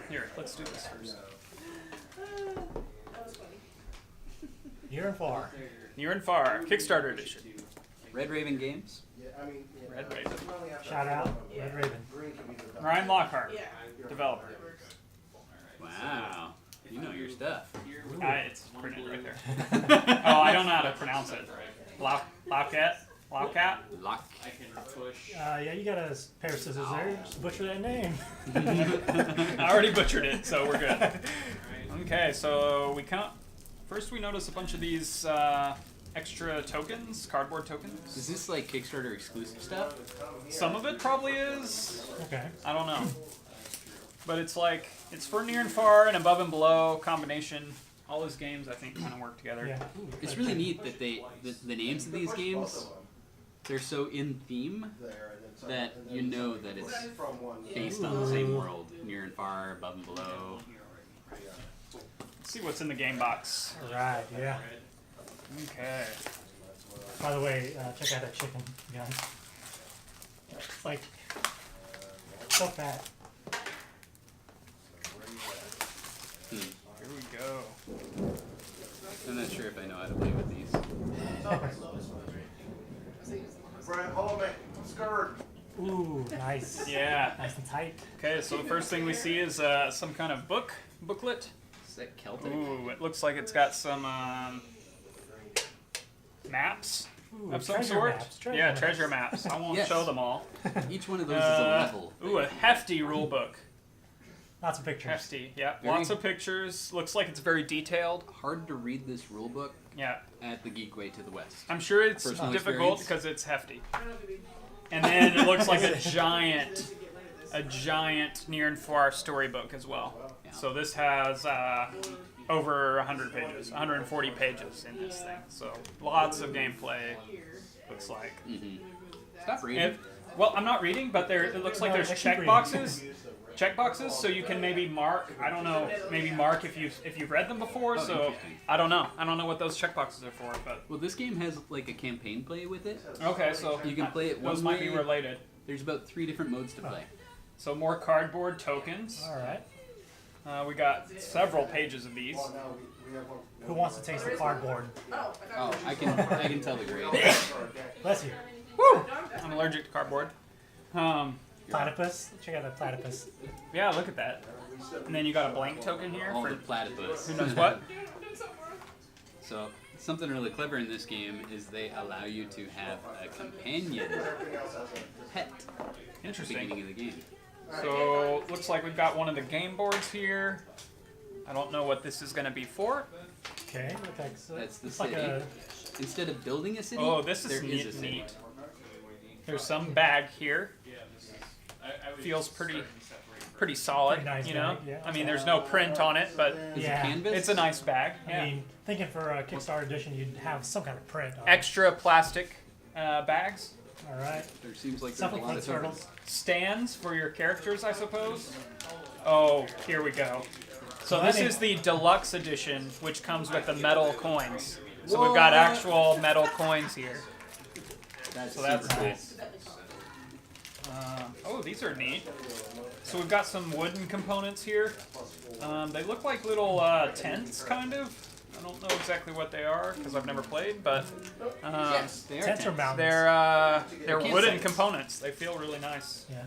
Here, let's do this first. Near and far. Near and Far, Kickstarter edition. Red Raven Games. Red Raven. Shout out, Red Raven. Ryan Lockhart, developer. Wow. You know your stuff. It's printed right there. Oh, I don't know how to pronounce it. Laukat? Laukat? Lock. Yeah, you got a pair of scissors there. Just butcher that name. I already butchered it, so we're good. Okay, so we count. First, we notice a bunch of these extra tokens, cardboard tokens. Is this like Kickstarter exclusive stuff? Some of it probably is. Okay. I don't know. But it's like, it's for Near and Far and Above and Below combination. All those games, I think, kind of work together. Yeah. It's really neat that the names of these games, they're so in theme that you know that it's based on the same world. Near and Far, Above and Below. Let's see what's in the game box. Right, yeah. Okay. By the way, check out that chicken, guys. It's like so fat. Here we go. I'm not sure if I know how to play with these. Brad, hold me. Skirt. Ooh, nice. Yeah. Nice and tight. Okay, so the first thing we see is some kind of booklet. Is that Celtic? Ooh, it looks like it's got some maps Ooh, of some treasure sort. maps, Yeah, treasure maps. I won't Yes. show them all. Each one of those is a level. Ooh, a hefty rule book. Lots of pictures. Hefty, yeah. Very- Lots of pictures. Looks like it's very detailed. Hard to read this rule book Yeah. at the Geekway to the west. I'm sure it's Personal difficult experience? because it's hefty. And then it looks like a giant Near and Far storybook as well. Yeah. So this has over 100 pages, 140 pages in this thing. So lots of gameplay, looks like. Stop reading. Well, I'm not reading, but it looks like No, there's I keep check reading. boxes. Check boxes, so you can maybe mark. I don't know. Maybe mark if you've read them before. Oh, So interesting. I don't know. I don't know what those check boxes are for. But Well, this game has like a campaign play with it. okay, so You can play it one those might be way. related. There's about 3 different modes to play. So more cardboard tokens. All right. We got several pages of these. Who wants to taste the cardboard? Oh, I can tell the grade. Bless you. Woo! I'm allergic to cardboard. Platypus. Check out that platypus. Yeah, look at that. And then you got a blank token here All for the platypus. who knows what. So something really clever in this game is they allow you to have a companion pet at the Interesting. beginning of the game. So looks like we've got one of the game boards here. I don't know what this is going to be for. Okay. That's the it's like city. a. Instead of building a city, Oh, this there is is a city. neat. There's some bag here. Feels pretty solid, Pretty nice you know. bag, yeah. I mean, there's no print on it, but Is Yeah. it canvas? it's a nice bag. Yeah. I mean, thinking for a Kickstarter edition, you'd have some kind of print. On it. Extra plastic bags, All right. There seems like there's a Something lot for of the tokens. turtles. stands for your characters, I suppose. Oh, here we go. So this is the deluxe edition, which comes with the metal coins. So we've got actual metal coins here. That's So that's super cool. nice. Oh, these are neat. So we've got some wooden components here. They look like little tents, kind of. I don't know exactly what they are because I've never played, but Yes, they are Tents or mountains? they're wooden campsites. components. They feel really nice. Yeah.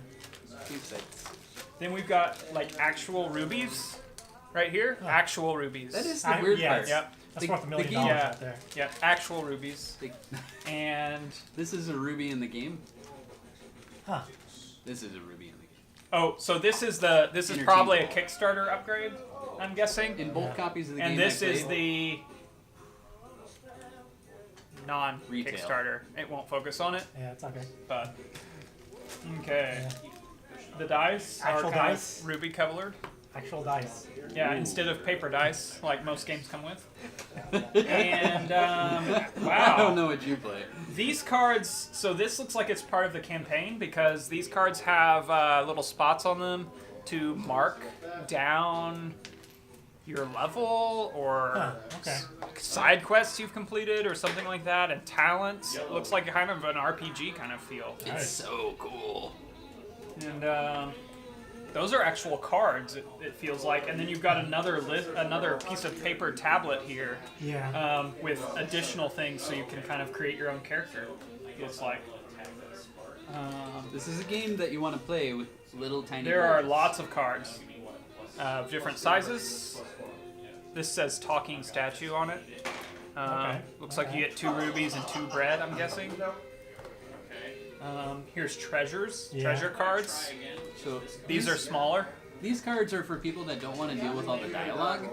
campsites. Then we've got like actual rubies right here. Actual rubies. That is the weird yeah, part. Yep. That's The- worth $1 million the game- Yeah. out there. Yep. Actual rubies. They- And This is a ruby in the game. Huh. This is a ruby in the game. oh, so this is probably a Kickstarter upgrade, I'm guessing. In both copies of the And game, this I is played, the non-Kickstarter. It won't focus on it, Yeah, it's okay. but okay. Yeah. The dice Actual are kind dice? of ruby colored. Actual dice. Yeah, instead of paper dice, like most games come with. And I wow, don't know what you play. these cards. So this looks like it's part of the campaign because these cards have little spots on them to mark down your level or Huh, okay. side quests you've completed or something like that, and talents. It looks like kind of an RPG kind of feel. It's so cool. And Those are actual cards. It feels like, and then you've got another piece of paper tablet here. Yeah. With additional things, so you can kind of create your own character. It's like. This is a game that you want to play with little tiny. There are boards. lots of cards of different sizes. This says talking statue on it. Okay. Looks like you get 2 rubies and 2 bread, I'm guessing. Here's treasures, treasure cards. So These are smaller. These cards are for people that don't want to deal with all the dialogue.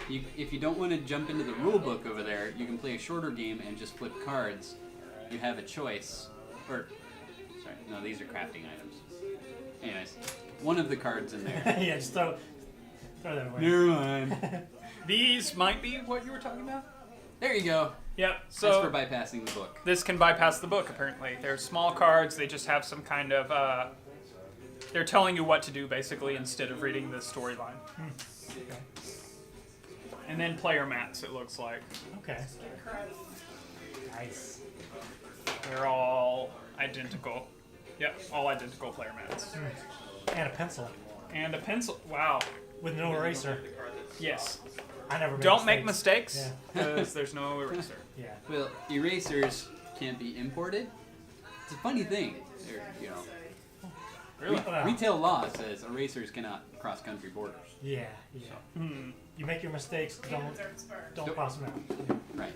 If you don't want to jump into the rule book over there, you can play a shorter game and just flip cards. You have a choice. Or, sorry, no, these are crafting items. Anyways, one of the cards in there. Yeah, just throw that away. Never mind. These might be what you were talking about. There you go. Yep. That's So for bypassing the book. this can bypass the book. Apparently, they're small cards. They just have some kind of. They're telling you what to do basically instead of reading the storyline. Okay. And then player mats. It looks like Okay. Nice. they're all identical. Yep, all identical player mats. And a pencil And a pencil. Wow. with no eraser. Yes. I never. Don't make mistakes Yeah. because there's no eraser. Yeah. Well, erasers can't be imported. It's a funny thing. They're, you know, Really? Well, retail law says erasers cannot cross country borders. Yeah. Yeah. You make your mistakes. Don't cross them out. Right.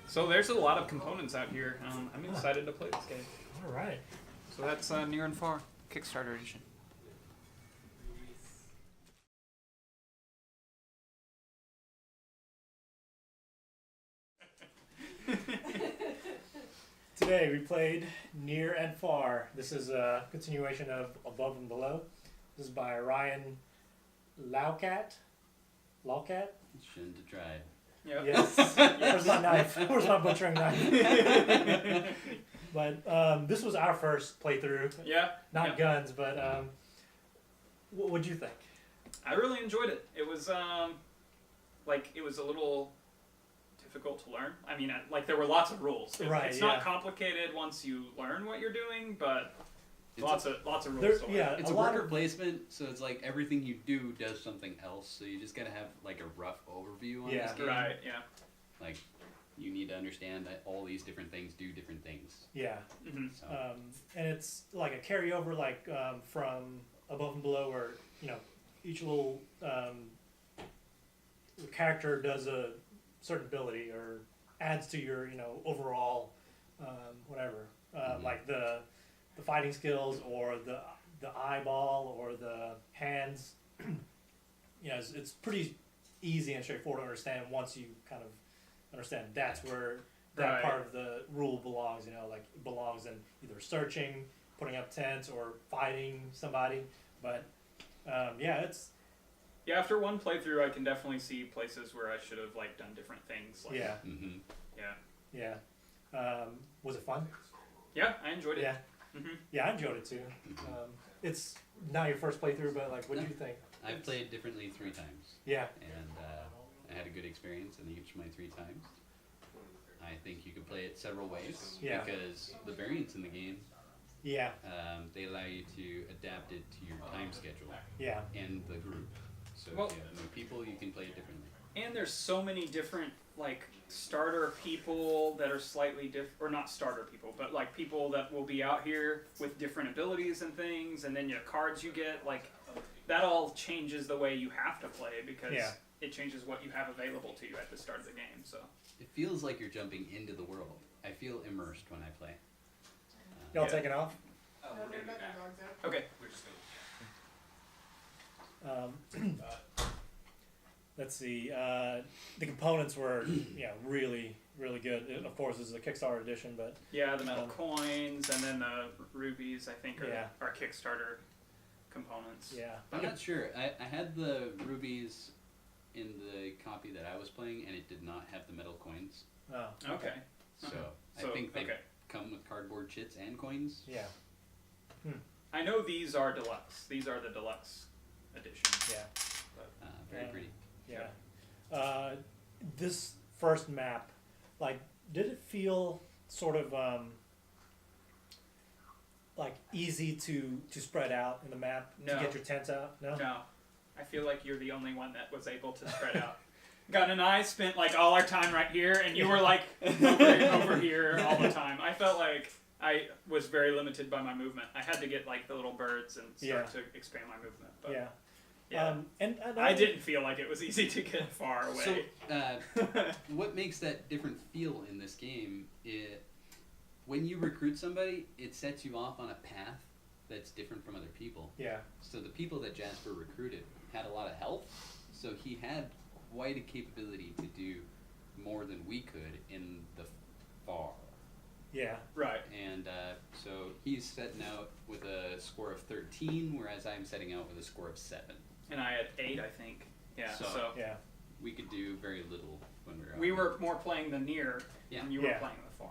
So there's a lot of components out here. I'm excited to play this game. All right. So that's Near and Far Kickstarter edition. Today we played Near and Far. This is a continuation of Above and Below. This is by Ryan Laukat. Laukat? Shouldn't have tried. Yep. Yes. Where's my knife? Where's my butchering knife? But this was our first playthrough. Yeah. Not yeah. guns, but what would you think? I really enjoyed it. It was it was a little difficult to learn. I mean, there were lots of rules. Right, It's yeah. not complicated once you learn what you're doing, but It's lots of rules. There, to learn. yeah, It's a a lot worker of placement, so it's like everything you do does something else. So you just gotta have like a rough overview on Yeah. this game. Right. Yeah. Like you need to understand that all these different things do different things. yeah, hmm So and it's like a carryover, from Above and Below, where each little character does a certain ability or adds to your overall whatever, like the fighting skills or the eyeball or the hands. It's pretty easy and straightforward to understand once you kind of understand that's where that Right. part of the rule belongs. Like it belongs in either searching, putting up tents, or fighting somebody. But it's Yeah. After one playthrough, I can definitely see places where I should have done different things. yeah. Yeah. Was it fun? Yeah. I enjoyed it. Yeah. hmm Yeah, I enjoyed it too. It's not your first playthrough, but what do you think? I've played differently 3 times, Yeah. and I had a good experience in each of my 3 times. I think you can play it several ways Yeah. because the variants in the game Yeah. they allow you to adapt it to your time schedule Yeah. and the group. So Well- if you have new people, you can play it differently. And there's so many different starter people that are slightly different, or not starter people, but people that will be out here with different abilities and things, and then your cards you get, that all changes the way you have to play because Yeah. it changes what you have available to you at the start of the game. So It feels like you're jumping into the world. I feel immersed when I play. Y'all Yeah. taking off? okay, Let's see. The components were really really good. Of course, this is a Kickstarter edition, but yeah, the metal coins and then the rubies I think are Yeah. are Kickstarter components. yeah. I'm not sure. I had the rubies in the copy that I was playing, and it did not have the metal coins. Oh. Okay. So So I think they okay. come with cardboard chits and coins. Yeah. I know these are deluxe. These are the deluxe edition. Yeah. Very Yeah. pretty. Yeah. This first map, did it feel sort of easy to spread out in the map No. to get your tents out? No. No, I feel like you're the only one that was able to spread out. Gunn and I spent like all our time right here, and you were like over here all the time. I felt like I was very limited by my movement. I had to get like the little birds and start to expand my movement. But, Yeah. yeah. And I didn't feel like it was easy to get far away. So, what makes that different feel in this game is when you recruit somebody, it sets you off on a path that's different from other people. Yeah. So the people that Jasper recruited had a lot of health, so he had quite a capability to do more than we could in the far. Yeah. Right. And so he's setting out with a score of 13, whereas I'm setting out with a score of 7. And I had 8, I think. Yeah. So Yeah. We could do very little when we were out. we were more playing the near, Yeah. and you were Yeah. playing the far.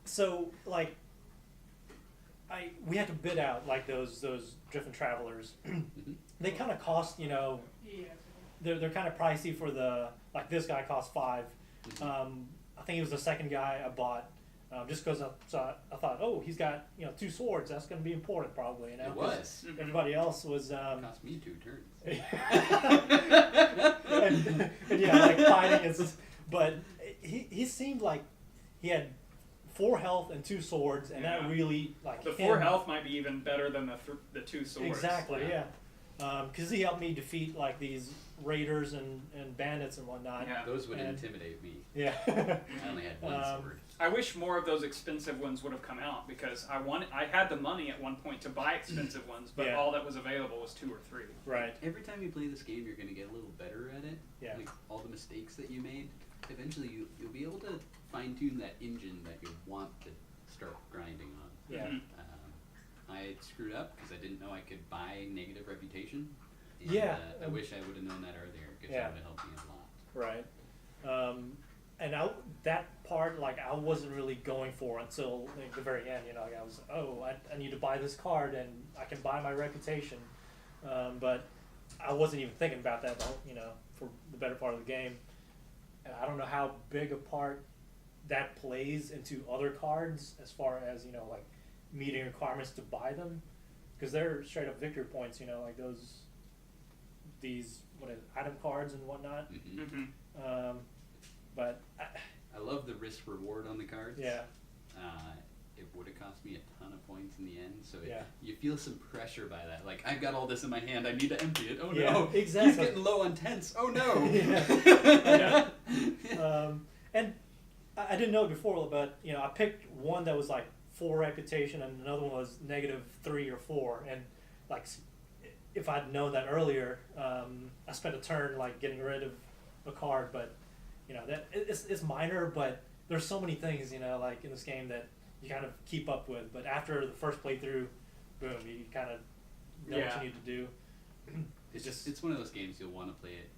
So like, we had to bid out like those Drift and Travelers. Mhm. They kind of cost, they're kind of pricey for like this guy cost 5. I think he was the second guy I bought, just because I thought, oh, he's got 2 swords. That's going to be important, probably. It 'cause was. Everybody else was. It cost me 2 turns. and yeah, like fighting is. But he seemed like he had 4 health and 2 swords, and that Yeah. really like The him. 4 health might be even better than the 2 swords. Exactly, Yeah. yeah. Because he helped me defeat like these raiders and bandits and whatnot. Yeah. Those would And- intimidate me. Yeah. I only had 1 sword. I wish more of those expensive ones would have come out because I had the money at one point to buy expensive ones, but Yeah. all that was available was 2 or 3. Right. Every time you play this game, you're going to get a little better at it. Yeah. Like all the mistakes that you made, eventually you'll be able to fine tune that engine that you want to start grinding on. Yeah. Mhm. I screwed up because I didn't know I could buy negative reputation. And, Yeah. I wish I would have known that earlier because Yeah. that would have helped me a lot. Right. And that part, like, I wasn't really going for until like, the very end. Like, I was, I need to buy this card and I can buy my reputation. But I wasn't even thinking about that, for the better part of the game. And I don't know how big a part that plays into other cards as far as, like, meeting requirements to buy them. Because they're straight up victory points, like these item cards and whatnot. Hmm. Mhm. But I love the risk reward on the cards. yeah, It would have cost me a ton of points in the end, so Yeah. you feel some pressure by that. Like, I've got all this in my hand, I need to empty it. Oh Yeah, no, exactly. he's getting low on tents. Oh no. Yeah. And I didn't know before, but I picked one that was like 4 reputation, and another one was -3 or 4. And like, if I'd known that earlier, I spent a turn like getting rid of a card, but that it's minor, but there's so many things like in this game that you kind of keep up with. But after the first playthrough, boom, you kind of know what Yeah. you need to do. It's one of those games you'll want to play it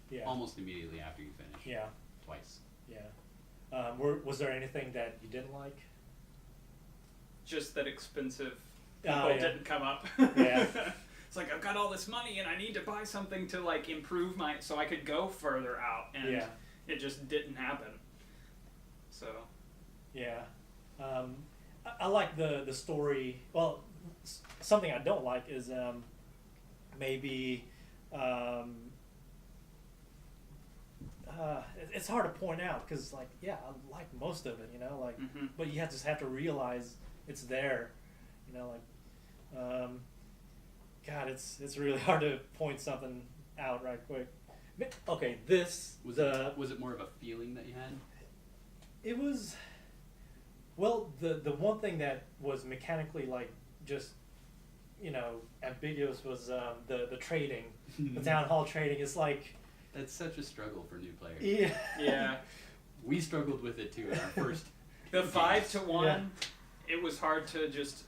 Yeah. almost immediately after you finish. Yeah. Twice. Yeah. Was there anything that you didn't like? Just that expensive Oh, people yeah. didn't come up. Yeah. It's like I've got all this money and I need to buy something to like improve so I could go further out, and Yeah. it just didn't happen. So Yeah. I like the story. Well, something I don't like is maybe it's hard to point out because like I like most of it, Mhm. but you just have to realize it's there, God, it's really hard to point something out right quick. Okay, Was it more of a feeling that you had? It was, well, the one thing that was mechanically like just ambiguous was the trading, the town hall trading. It's like, That's such a struggle for new players. yeah, yeah, We struggled with it too in our first. the 5 to games. 1, it was hard to just.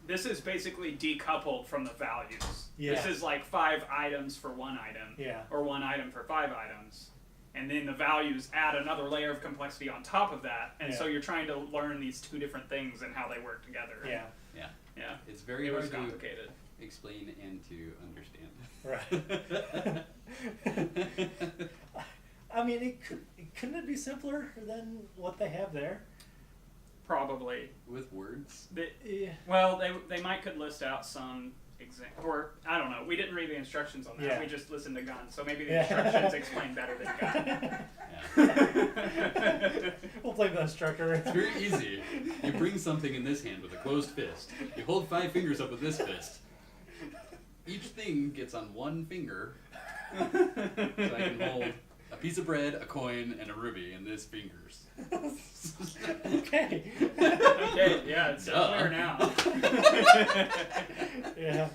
This is basically decoupled from the values. Yeah. This is like 5 items for 1 item, Yeah. or 1 item for 5 items. And then the values add another layer of complexity on top of that, and so Yeah. you're trying to learn these 2 different things and how they work together. yeah, Yeah. Yeah. It's very It was hard to complicated. explain and to understand. right. I mean, couldn't it be simpler than what they have there? Probably. with words. Well, they might could list out some or I don't know. We didn't read the instructions on that. Yeah. We just listened to Gun, so maybe the Yeah. instructions explain better than Gun. Yeah. We'll play the instructor. It's very easy. You bring something in this hand with a closed fist. You hold 5 fingers up with this fist. Each thing gets on one finger. So I can hold a piece of bread, a coin, and a ruby in this fingers. Okay. Okay, yeah, it's Duh. clear now. Yeah.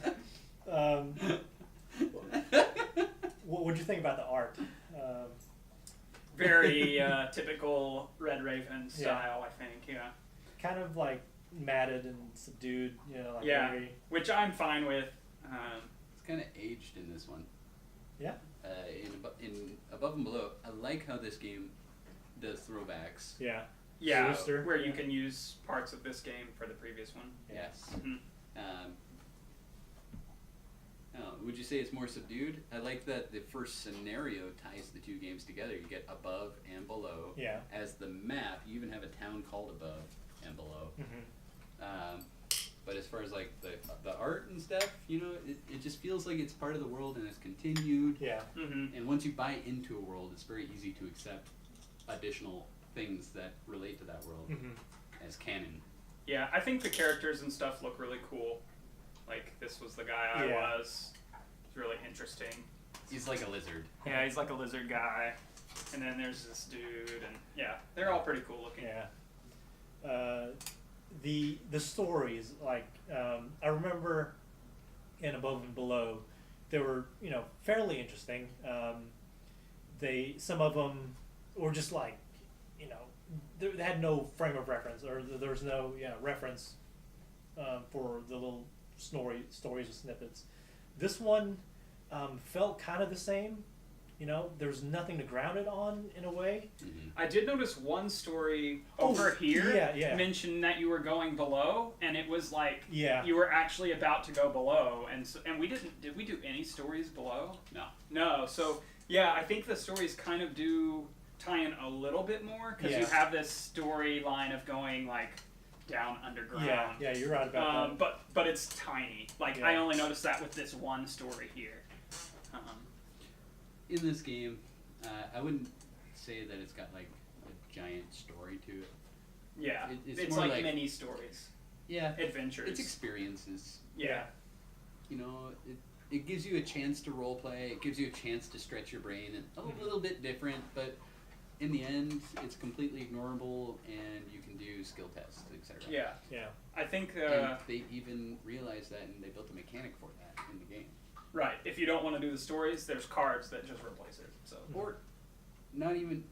What would you think about the art? Very typical Red Raven style, I think. Yeah. Kind of like matted and subdued, you know, like Yeah. very, Which I'm fine with. It's kind of aged in this one. yeah. In Above and Below, I like how this game does throwbacks. Yeah. Yeah, Rooster. where you can use parts of this game for the previous one. Yes. Mhm. Would you say it's more subdued? I like that the first scenario ties the two games together. You get Above and Below. Yeah. As the map, you even have a town called Above and Below. Mm-hmm. But as far as like the art and stuff, you know, it just feels like it's part of the world and it's continued. Yeah. Mm-hmm. And once you buy into a world, it's very easy to accept additional things that relate to that world Mm-hmm. as canon. Yeah, I think the characters and stuff look really cool. Like, this was the guy I Yeah. was. It's really interesting. He's like a lizard. Yeah, he's like a lizard guy. And then there's this dude, and yeah, they're all pretty cool looking. Yeah. The stories, like, I remember in Above and Below, they were, you know, fairly interesting. Some of them were just like, you know, they had no frame of reference, or there was no reference for the little stories and snippets. This one felt kind of the same. You know, there's nothing to ground it on in a way. Mm-hmm. I did notice one story over here yeah. mentioned that you were going below, and it was like Yeah. you were actually about to go below, and we did we do any stories below? No. No, so yeah, I think the stories kind of do tie in a little bit more because you Yeah. have this storyline of going like down underground. Yeah, you're right about that. But it's tiny. Like Yeah. I only noticed that with this one story here. In this game, I wouldn't say that it's got like a giant story to it. Yeah, It's it's more like like- mini stories, Yeah. adventures. It's experiences. yeah. You know, it gives you a chance to role play. It gives you a chance to stretch your brain, and a little bit different, but in the end, it's completely ignorable, and you can do skill tests, etc. Yeah. Yeah. I think And they even realized that, and they built a mechanic for that in the game. right. If you don't want to do the stories, there's cards that just replace it. So Or not even.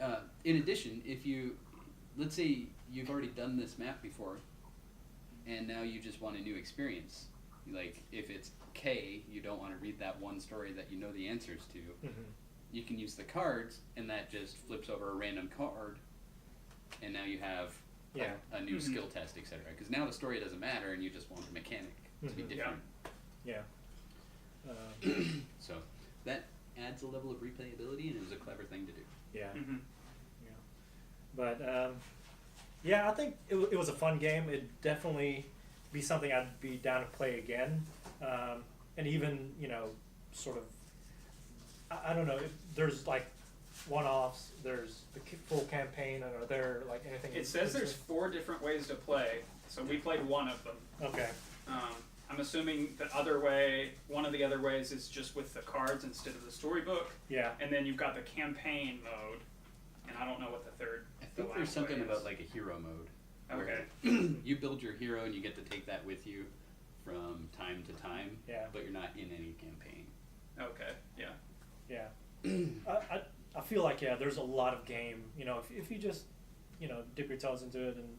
In addition, if you, let's say you've already done this map before, and now you just want a new experience. Like if it's K, you don't want to read that one story that you know the answers to. Mm-hmm. You can use the cards, and that just flips over a random card, and now you have Yeah. a new Mhm. skill test, etc. Because now the story doesn't matter, and you just want the mechanic to be Mhm. different. Yeah. So that adds a level of replayability, and it was a clever thing to do. Yeah. mhm. But yeah, I think it was a fun game. It'd definitely be something I'd be down to play again, and even sort of. I don't know. If there's like one-offs. There's the full campaign, and are there like anything? It says there's 4 different ways to play. So we played one of them. Okay. I'm assuming the other way, one of the other ways is just with the cards instead of the storybook. Yeah. And then you've got the campaign mode, and I don't know what the third. I think there's something about like a hero mode. Okay. You build your hero, and you get to take that with you from time to time. Yeah. But you're not in any campaign. Okay. Yeah. Yeah. I feel like there's a lot of game. If you just dip your toes into it and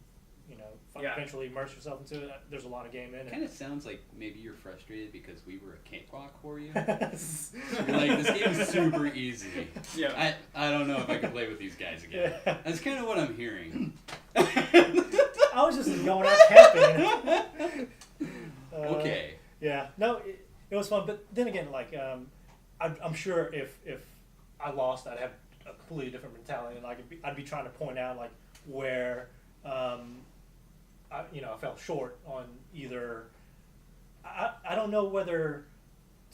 Yeah. eventually immerse yourself into it, there's a lot of game in It it. kind of sounds like maybe you're frustrated because we were a cakewalk for you. Yes. You're like, this game is super easy. Yeah. I don't know if I can play with these guys again. Yeah. That's kind of what I'm hearing. I was just going out camping. Okay. Yeah. No, it was fun, but then again, like I'm sure if I lost, I'd have a completely different mentality, and like I'd be trying to point out like where I fell short on either. I don't know whether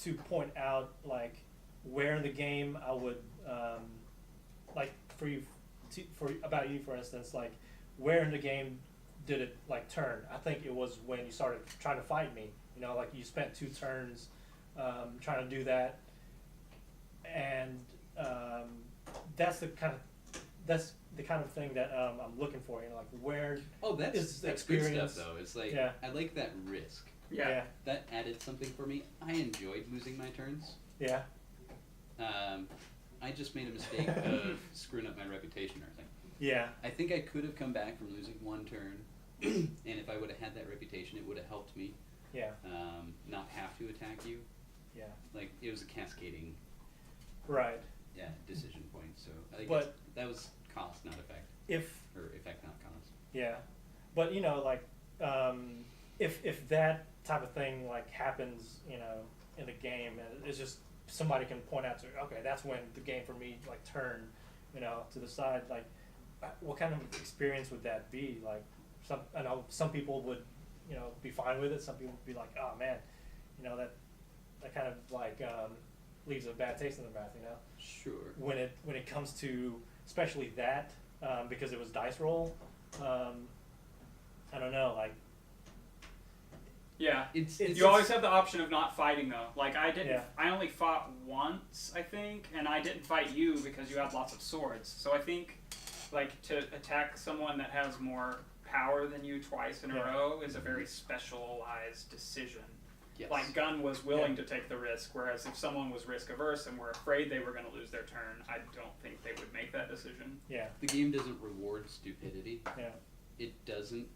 to point out like where in the game I would like for about you for instance, like where in the game did it like turn? I think it was when you started trying to fight me. Like you spent 2 turns trying to do that, and that's the kind of thing that I'm looking for. Like where. Oh, that's is good stuff experience. though. It's like Yeah. I like that risk. Yeah. That added something for me. I enjoyed losing my turns. Yeah. I just made a mistake of screwing up my reputation or something. Yeah. I think I could have come back from losing 1 turn, and if I would have had that reputation, it would have helped me Yeah. not have to attack you. Yeah. Like, it was a cascading Right. decision point, so I think But that was cost, not effect. Or effect, not cost. Yeah, but like if that type of thing like happens, in the game, and it's just somebody can point out to, okay, that's when the game for me like turned, to the side. Like, what kind of experience would that be? Like, I know some people would, be fine with it. Some people would be like, oh man, that kind of like leaves a bad taste in their mouth. Sure. When it comes to especially that, because it was dice roll. I don't know, like. Yeah, It's you always have the option of not fighting though. Like I didn't. Yeah. I only fought once, I think, and I didn't fight you because you had lots of swords. So I think, like, to attack someone that has more power than you twice in a row is a very specialized decision. Yes. Like Gunn was willing to take the risk, whereas if someone was risk averse and were afraid they were going to lose their turn, I don't think they would make that decision. Yeah. The game doesn't reward stupidity. Yeah. It doesn't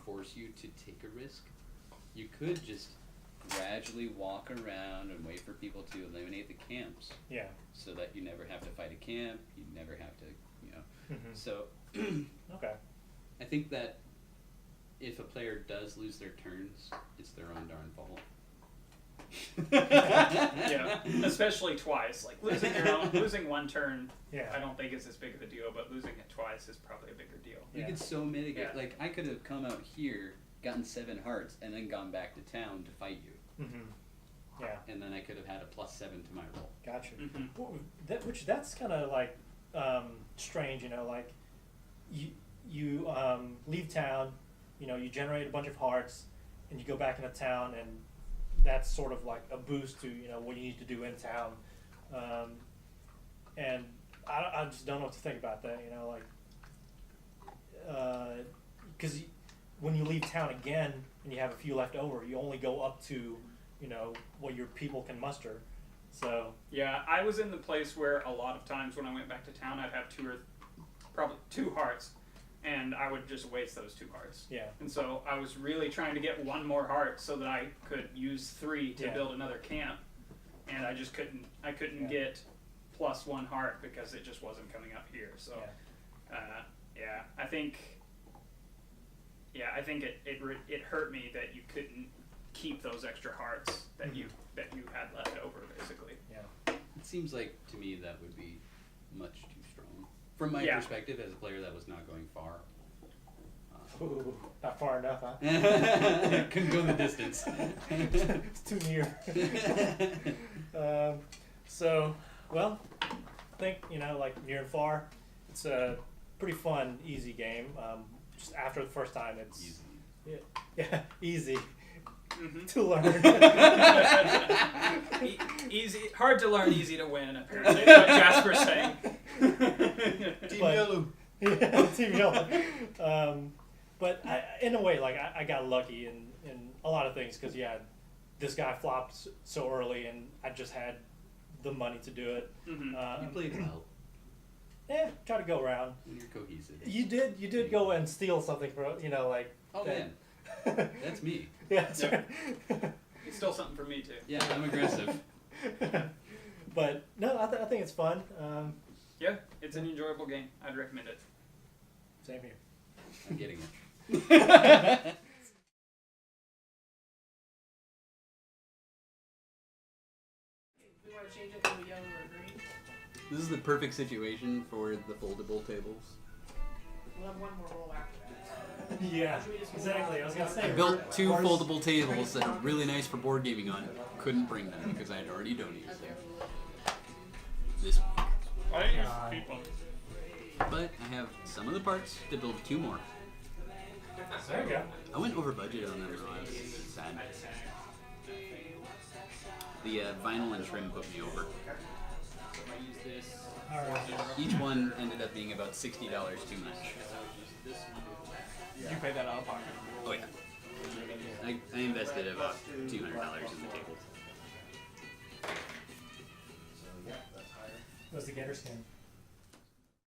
force you to take a risk. You could just gradually walk around and wait for people to eliminate the camps. Yeah. So that you never have to fight a camp, you never have to, Mhm. So Okay. I think that if a player does lose their turns, it's their own darn fault. Yeah, especially twice. Like losing 1 turn, Yeah. I don't think is as big of a deal, but losing it twice is probably a bigger deal. You Yeah. could so mitigate. Yeah. Like, I could have come out here, gotten 7 hearts, and then gone back to town to fight you. Mhm. Yeah. And then I could have had a +7 to my roll. Gotcha. Mhm. Well, that's kind of like strange, like you leave town, you generate a bunch of hearts, and you go back into town, and that's sort of like a boost to what you need to do in town, and I just don't know what to think about that, like because when you leave town again and you have a few left over, you only go up to what your people can muster. So Yeah, I was in the place where a lot of times when I went back to town, I'd have probably two hearts, and I would just waste those 2 hearts. yeah, And so I was really trying to get 1 more heart so that I could use 3 to Yeah. build another camp, and I just couldn't. I couldn't Yeah. get +1 heart because it just wasn't coming up here. So, I think. Yeah, I think it hurt me that you couldn't keep those extra hearts that you had left over, basically. yeah. It seems like, to me, that would be much too strong. From my Yeah. perspective, as a player that was not going far. Ooh, not far enough, huh? Couldn't go the distance. It's too near. So, well, I think, like near and far, it's a pretty fun, easy game. Just after the first time, it's Easy. Yeah, easy Mm-hmm. to learn. Easy, hard to learn, easy to win. Apparently, that's what Jasper's saying. Team Yellow. Yeah, Team Yellow. But in a way, like I got lucky in a lot of things because this guy flopped so early, and I just had the money to do it. Mm-hmm. You played well. Try to go around. When you're cohesive. You did go and steal something for like. Oh, that- man. That's me. Yeah, that's Yep. right. It's still something for me too. Yeah, I'm aggressive. But no, I think it's fun. Yeah, it's an enjoyable game. I'd recommend it. Same here. I'm getting it. We want to change it to a yellow or green. This is the perfect situation for the foldable tables. We'll have 1 more roll after that. Yeah, exactly. I was gonna say. I built 2 foldable tables that are really nice for board gaming on. Couldn't bring them because I had already donated them. This week. I didn't use people. But I have some of the parts to build 2 more. There you go. I went over budget on them though. I was sad. The vinyl and trim put me over. Alright. Each one ended up being about $60 too much. You paid that out of pocket. Oh yeah. I invested about $200 in the tables. What's the getter skin?